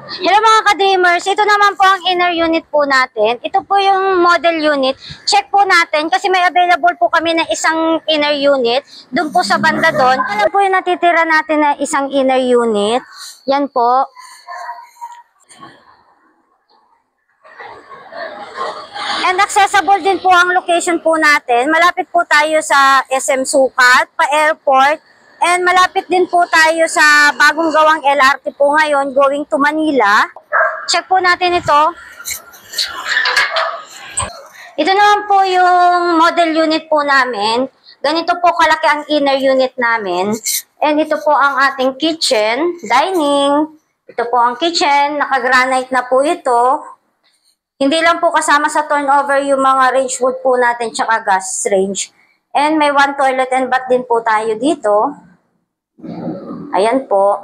Hello mga ka-dreamers, ito naman po ang inner unit po natin. Ito po yung model unit. Check po natin kasi may available po kami na isang inner unit. Doon po sa banda doon. Ano po yung natitira natin na isang inner unit? Yan po. And accessible din po ang location po natin. Malapit po tayo sa SM Sukat, pa-airport. And malapit din po tayo sa bagong gawang LRT po ngayon, going to Manila. Check po natin ito. Ito naman po yung model unit po namin. Ganito po kalaki ang inner unit namin. And ito po ang ating kitchen, dining. Ito po ang kitchen, naka-granite na po ito. Hindi lang po kasama sa turnover yung mga range wood po natin tsaka gas range. And may one toilet and bath din po tayo dito. Ayan po.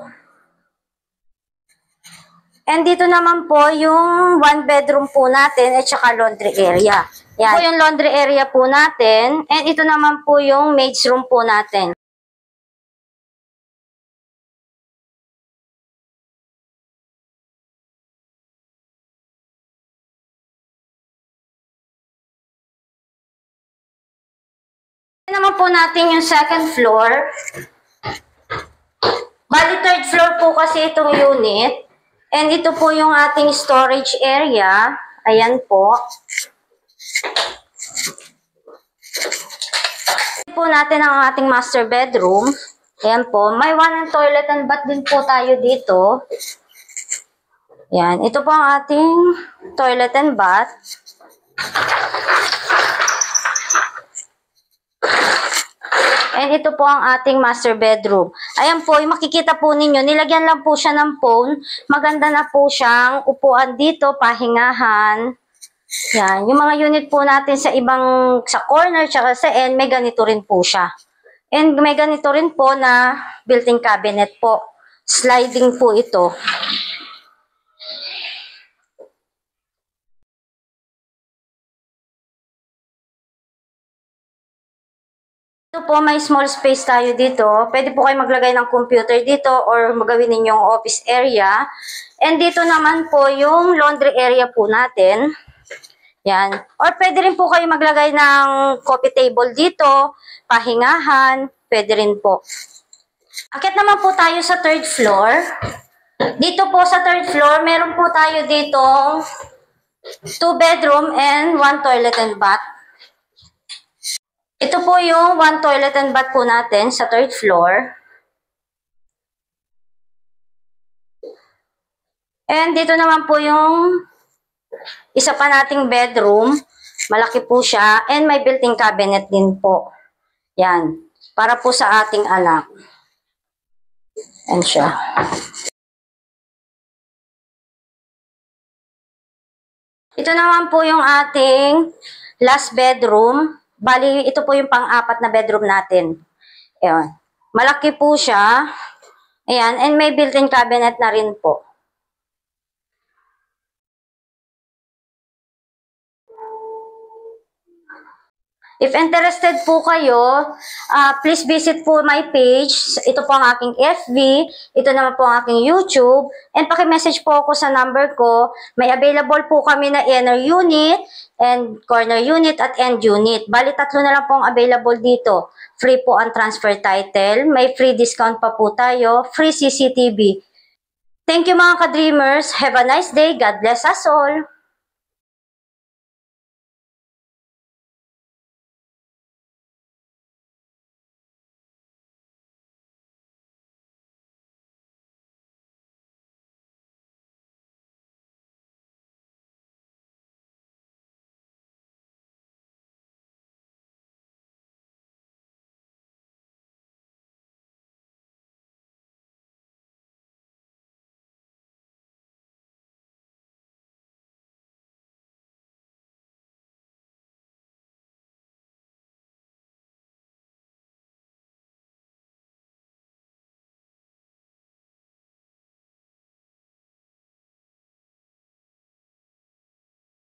And dito naman po yung one bedroom po natin at saka laundry area. Yan po yung laundry area po natin. And ito naman po yung maid's room po natin. Ito naman po natin yung second floor. Bali, third floor po kasi itong unit. And ito po yung ating storage area. Ayan po. Ito po natin ang ating master bedroom. Ayan po. May one toilet and bath din po tayo dito. Ayan. Ito po ang ating toilet and bath. And ito po ang ating master bedroom. Ayan po, yung makikita po ninyo, nilagyan lang po siya ng phone. Maganda na po siyang upuan dito, pahingahan. Yan, yung mga unit po natin sa corner, tsaka sa end, may ganito rin po siya. And may ganito rin po na built-in cabinet po. Sliding po ito. Ito po, may small space tayo dito. Pwede po kayo maglagay ng computer dito or magawin ninyong office area. And dito naman po yung laundry area po natin. Yan. Or pwede rin po kayo maglagay ng coffee table dito, pahingahan, pwede rin po. Akit naman po tayo sa third floor. Dito po sa third floor, meron po tayo dito 2 bedroom and 1 toilet and bath. Ito po yung one toilet and bath po natin sa third floor. And dito naman po yung isa pa nating bedroom. Malaki po siya. And may built-in cabinet din po. Yan. Para po sa ating anak. Yan siya. Ito naman po yung ating last bedroom. Bali, ito po yung pang-apat na bedroom natin. Ayan. Malaki po siya. Ayan. And may built-in cabinet na rin po. If interested po kayo, please visit po my page. Ito po ang aking FB. Ito naman po ang aking YouTube. And paki-message po ako sa number ko. May available po kami na inner unit, and corner unit, at end unit. Bali, 3 na lang po ang available dito. Free po ang transfer title. May free discount pa po tayo. Free CCTV. Thank you mga ka-dreamers. Have a nice day. God bless us all.